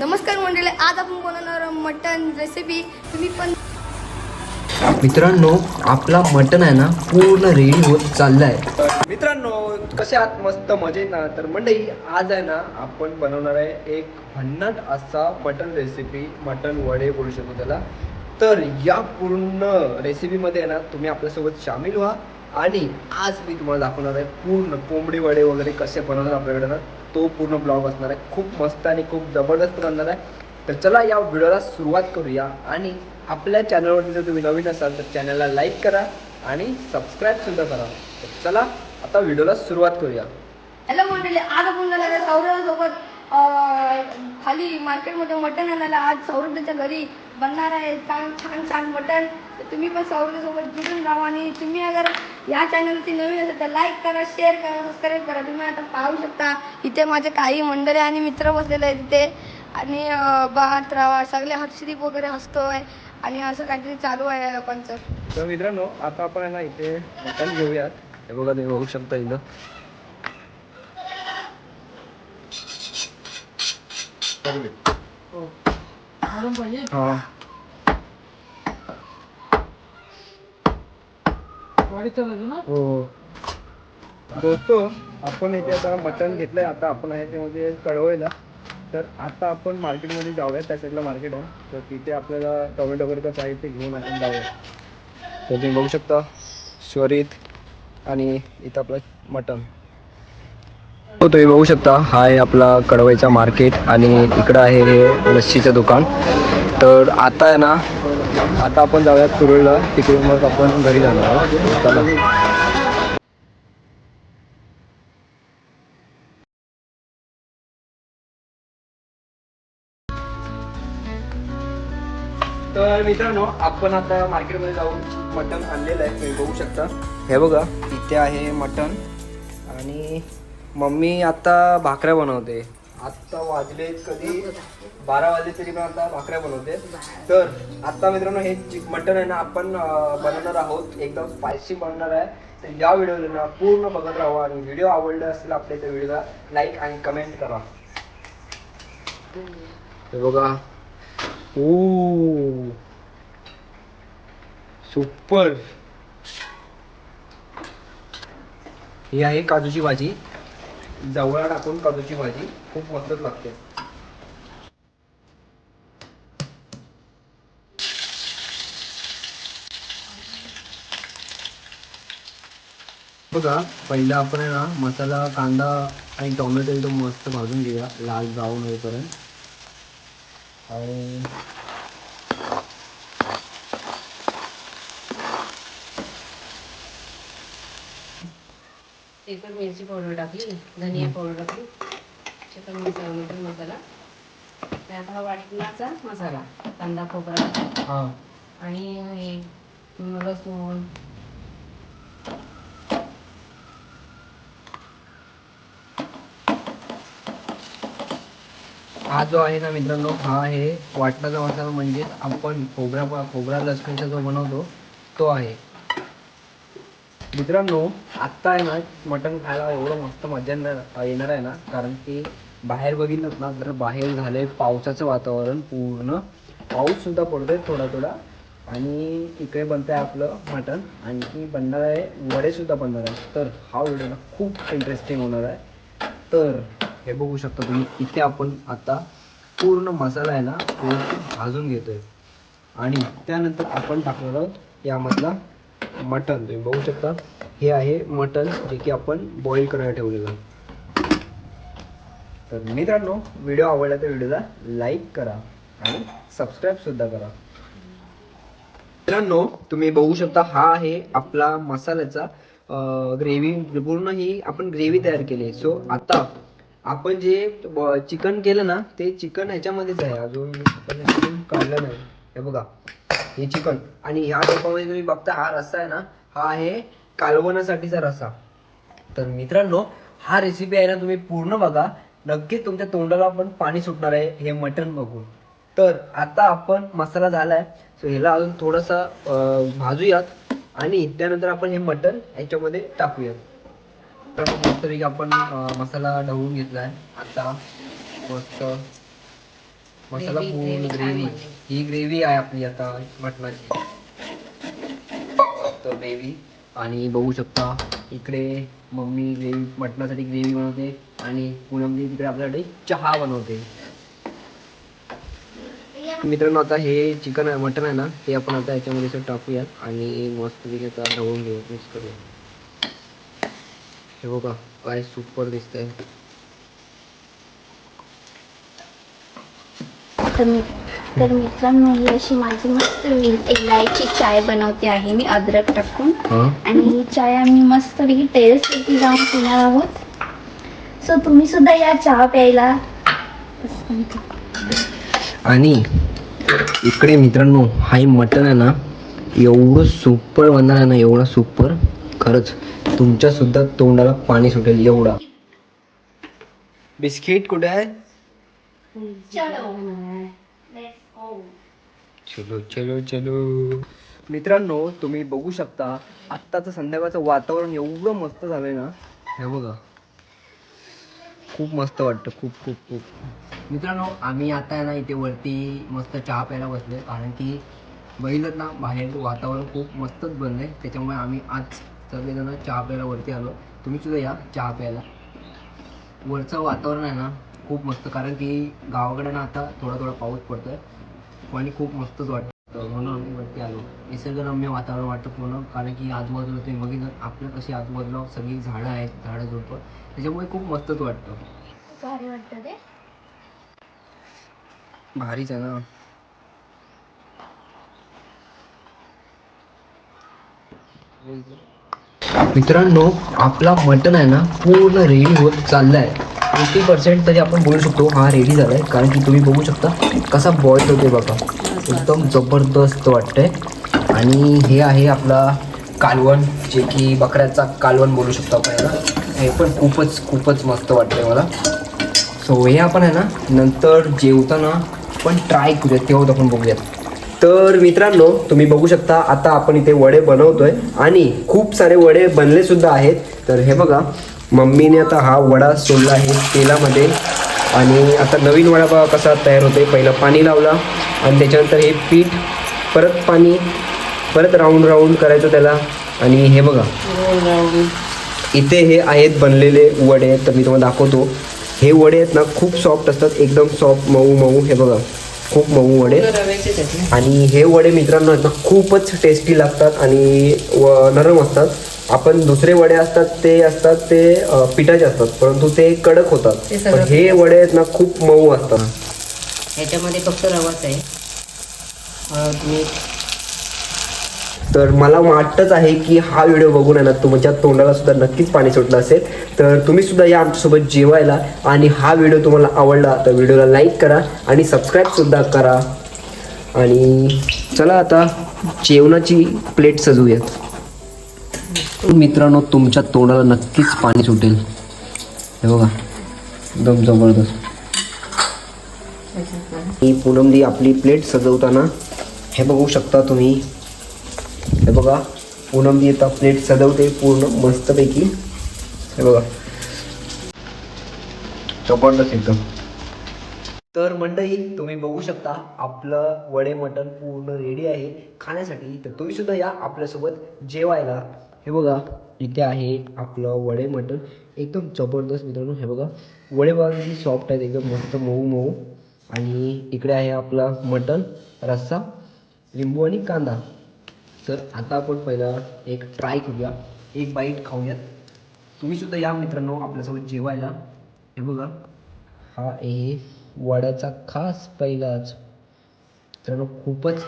नमस्कार मंडळी, आज आपण बनवणार मटन रेसिपी. तुम्ही पण मित्रांनो, आपला मटन आहे ना पूर्ण रेडी होत चाललाय. मित्रांनो, कसे आहात? मस्त मजेत ना? तर मंडळी, आज आहे ना आपण बनवणार आहे एक भन्नाट असा मटन रेसिपी, मटन वडे बोलू शकतो त्याला. तर या पूर्ण रेसिपीमध्ये आहे ना तुम्ही आपल्यासोबत सामील व्हा आणि आज मी तुम्हाला दाखवणार आहे पूर्ण कोंबडी वडे वगैरे कसे बनवतात आपल्याकडे ना, तो पूर्ण ब्लॉग असणार आहे. खूप मस्त आणि खूप जबरदस्त बनणार आहे. तर चला या व्हिडिओला सुरुवात करूया. आणि आपल्या चॅनलवरती जर तुम्ही नवीन असाल तर चॅनलला लाईक करा आणि सबस्क्राईबसुद्धा करा. तर चला आता व्हिडिओला सुरुवात करूया. हॅलो मंडळी, आज आपण जाणार आहे सौरभसोबत खाली मार्केटमध्ये मटण आणायला. आज सौरभ त्याच्या घरी बनणार आहे छान छान छान मटण. तर तुम्ही पण सौरभसोबत जुळून राहा. आणि तुम्ही अगर या चॅनलवरती नवीन असेल तर लाईक करा, शेअर करा, सबस्क्राईब करा. तुम्ही आता पाहू शकता इथे माझे काही मंडळी आणि मित्र बसलेले आहेत तिथे. आणि बात राहा सगळे हर्षदीप वगैरे हसतोय आणि असं काहीतरी चालू आहे या लोकांचं. तर मित्रांनो, आता आपण आहे ना इथे मटण घेऊयात. हे बघा, तुम्ही बघू शकता इथं. हा, हो दोस्तो, आपण इथे आता मटण घेतलंय. आता आपण आहे त्यामध्ये कळवायला. तर आता आपण मार्केटमध्ये जाऊया. त्या साईडला मार्केट आहे, तर तिथे आपल्याला टोमॅटो वगैरेचं साहित्य घेऊन आपण जाऊया. तर तुम्ही बघू शकता स्वरित आणि इथं आपलं मटण. हो, तुम्ही बघू शकता हा आहे आपला कडवाईचा मार्केट आणि इकडं आहे हे लस्सीचं दुकान. तर आता आहे ना, आता आपण जाऊयात कुरुळला. तिकडून मग आपण घरी जाणार आहोत. चला. तर मित्रांनो, आपण आता मार्केटमध्ये जाऊन मटण आणलेलं आहे. तुम्ही बघू शकता. हे बघा, इथे आहे मटण. आणि मम्मी आता भाकऱ्या बनवते. आत्ता वाजले कधी 12 वाजले तरी पण आता भाकऱ्या बनवते. तर आता मित्रांनो, हे मटण आहे ना आपण बनवणार आहोत. एकदम स्पायसी बनणार आहे. तर या व्हिडिओला ना पूर्ण बघत राहा. आणि व्हिडिओ आवडला असेल आपल्या त्या व्हिडिओला लाईक आणि कमेंट करा. हे बघा, ओ सुपर. ही आहे काजूची भाजी. जवळ टाकून काजूची भाजी खूप मस्तच लागते. बघा, पहिला आपण आहे ना मसाला, कांदा आणि टोमॅटो एकदम मस्त भाजून घेऊया लाल ब्राऊन होईपर्यंत. आणि तिखट मिरची पावडर टाकली, धनिया पावडर टाकली, चिकन मसाला, मटन मसाला, त्यात हा वाटणाचा मसाला, कांदा खोबरा आणि हे लसूण. हा जो आहे ना मित्रांनो, हा आहे वाटणाचा मसाला. म्हणजे आपण खोबरा लसणीचा जो बनवतो तो आहे. मित्रांनो, आत्ता आहे ना मटण खायला एवढं मस्त मजा येणार आहे ना, कारण की बाहेर बघितलं ना तर बाहेर झालंय पावसाचं वातावरण. पूर्ण पाऊस सुद्धा पडतोय थोडा थोडा. आणि इकडे बनतंय आपलं मटण. आणखी बनणार आहे वडे सुद्धा बनणार आहे. तर हा व्हिडिओ ना खूप इंटरेस्टिंग होणार आहे. तर हे बघू शकता तुम्ही, इथे आपण आता पूर्ण मसाला आहे ना भाजून घेतोय. आणि त्यानंतर आपण टाकणार आहोत यामधला मटण. तुम्ही बघू शकता, हे आहे मटण जे की आपण बॉईल करायला ठेवलेलं. तर मित्रांनो, व्हिडिओ आवडला तर व्हिडिओला लाईक करा आणि सबस्क्राईब सुद्धा करा. मित्रांनो, तुम्ही बघू शकता हा आहे आपला मसाल्याचा ग्रेव्ही. पूर्ण ही आपण ग्रेव्ही तयार केली आहे. सो आता आपण जे चिकन केलं ना, ते चिकन ह्याच्यामध्येच आहे. अजून आपण चिकन काढलं नाही. हे बघा, हे चिकन. आणि ह्या टोपामध्ये तुम्ही बघता हा रस्सा आहे ना, हा आहे कालवणासाठीचा रस्सा. तर मित्रांनो, हा रेसिपी आहे ना तुम्ही पूर्ण बघा. नक्कीच तुमच्या तोंडाला पण पाणी सुटणार आहे हे मटण बघून. तर आता आपण मसाला झालाय, सो ह्याला अजून थोडासा भाजूयात. आणि त्यानंतर आपण हे मटण ह्याच्यामध्ये टाकूयात. तर मस्तपैकी आपण मसाला ढवळून घेतलाय आता मस्त. मसाला Gravy- पूर्ण gravy छान ग्रेव्ही. बनली. ही ग्रेव्ही आहे आपली आता मटणाची. तर ग्रेव्ही आणि बघू शकता इकडे मम्मी ग्रेव्ही मटणासाठी ग्रेव्ही बनवते आणि पूनमजी तिकडे आपल्यासाठी चहा बनवते. मित्रांनो आता हे चिकन आहे मटण आहे ना ते आपण आता याच्यामध्ये असं टाकूयात आणि मस्त आता ढवळून घेऊ मिक्स करूया. हे बघा काय सुपर दिसतंय. तर मित्रांनो ही अशी माझी मस्त इलायची चाय बनवते आहे मी अद्रक टाकून. आणि ही चाय आम्ही मस्त पैकी टेरेसवरती जाऊन पिणार आहोत. सो तुम्ही सुद्धा या चहा प्यायला. आणि इकडे मित्रांनो हा मटण आहे ना एवढं सुपर बनणार आहे ना एवढा सुपर खरंच तुमच्या सुद्धा तोंडाला पाणी सुटेल एवढा. बिस्किट कुठे आहे? चलो चलो चलो. मित्रांनो तुम्ही बघू शकता आत्ताचं संध्याकाळचं वातावरण एवढं मस्त झालंय ना. हे बघा खूप मस्त वाटतं खूप खूप खूप. मित्रांनो आम्ही आता आहे ना इथे वरती मस्त चहा प्यायला बसले कारण की बघितलं ना बाहेर वातावरण खूप मस्तच बनलंय त्याच्यामुळे आम्ही आज सगळेजण चहा प्यायला वरती आलो. तुम्ही सुद्धा या चहा प्यायला. वरचं वातावरण आहे ना खूप मस्त कारण की गावाकडे ना आता थोडा थोडा पाऊस पडतोय आणि खूप मस्तच वाटतं म्हणून आम्ही वरती आलो. निसर्गरम्य वातावरण वाटतं पूर्ण कारण की आजूबाजूला तुम्ही बघितलं आपल्या कशी आजूबाजूला सगळी झाडं आहेत झाडं झुडपं त्याच्यामुळे खूप मस्तच वाटतं. भारी वाटतं ते. भारीच आहे ना. मित्रांनो आपला मटण आहे ना पूर्ण रेडी होत चाललाय. 80% तरी आपण बोलू शकतो हा रेडी झालाय कारण की तुम्ही बघू शकता कसा बॉईल होते बघा एकदम जबरदस्त वाटतंय. आणि हे आहे आपला कालवण जे की बकऱ्याचा कालवण बोलू शकतो आपण याला. हे पण खूपच खूपच मस्त वाटतंय मला. सो हे आपण आहे ना नंतर जेवताना पण ट्राय करूयात तेव्हा आपण बघूयात. तर मित्रांनो तुम्ही बघू शकता आता आपण इथे वडे बनवतोय आणि खूप सारे वडे बनले सुद्धा आहेत. तर हे बघा मम्मीने आता हा वडा सोडला आहे तेलामध्ये आणि आता नवीन वडा बघा कसा तयार होते. पहिलं पाणी लावला आणि त्याच्यानंतर हे पीठ परत पाणी परत राऊंड राऊंड करायचं त्याला. आणि हे बघा इथे हे आहेत बनलेले वडे. तर मी तुम्हाला दाखवतो. हे वडे आहेत ना खूप सॉफ्ट असतात एकदम सॉफ्ट मऊ मऊ. हे बघा खूप मऊ वडे आणि हे वडे मित्रांनो आहेत ना खूपच टेस्टी लागतात आणि नरम असतात. आपण दुसरे वडे असतात ते पिठाचे असतात परंतु ते कडक होतात. पण हे वडे आहेत ना खूप मऊ असतात. ह्याच्यामध्ये फक्त रवाच आहे. तुम्ही तर मला वाटतंच आहे की हा व्हिडिओ बघून आहे ना तुमच्या तोंडाला सुद्धा नक्कीच पाणी सुटलं असेल. तर तुम्ही सुद्धा या आमच्यासोबत जेवायला. आणि हा व्हिडिओ तुम्हाला आवडला तर व्हिडिओला लाईक करा आणि सबस्क्राईब सुद्धा करा. आणि चला आता जेवणाची प्लेट सजवूयात. मित्रांनो तुमच्या तोंडाला नक्कीच पाणी सुटेल. हे बघा एकदम जबरदस्त. ही पूनमदी आपली प्लेट सजवताना हे बघू शकता तुम्ही. हे बघा पूनमदी आता प्लेट सजवते पूर्ण मस्तपैकी. हे बघा जबरदस्त एकदम. तर मंडळी तुम्ही बघू शकता आपलं वडे मटण पूर्ण रेडी आहे खाण्यासाठी. तर तुम्ही सुद्धा या आपल्यासोबत जेवायला. हे बघा इथे आहे आपलं वडे मटण एकदम जबरदस्त मित्रांनो. हे बघा वडे बघा किती सॉफ्ट आहेत एकदम मस्त मऊ मऊ. आणि इकडे आहे आपला मटण रस्सा लिंबू आणि कांदा. तर आता आपण पहिला एक ट्राय करूया एक बाईट खाऊयात. तुम्ही सुद्धा या मित्रांनो आपल्यासोबत जेवायला. हे बघा हा आहे वड्याचा खास पहिलाच. मित्रांनो खूपच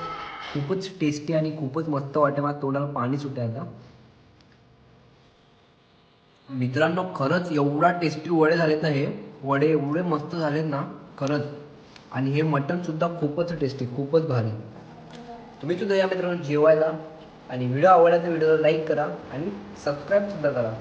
खूपच टेस्टी आणि खूपच मस्त वाटते. मला तोंडाला पाणी सुटायला. मित्रांनो खरंच एवढा टेस्टी वडे झालेत ना हे वडे एवढे मस्त झालेत ना खरंच. आणि हे मटण सुद्धा खूपच टेस्टी खूपच भारी. तुम्ही सुद्धा या मित्रांनो जेवायला. आणि व्हिडिओ आवडला तर व्हिडिओला लाईक करा आणि सबस्क्राईब सुद्धा करा.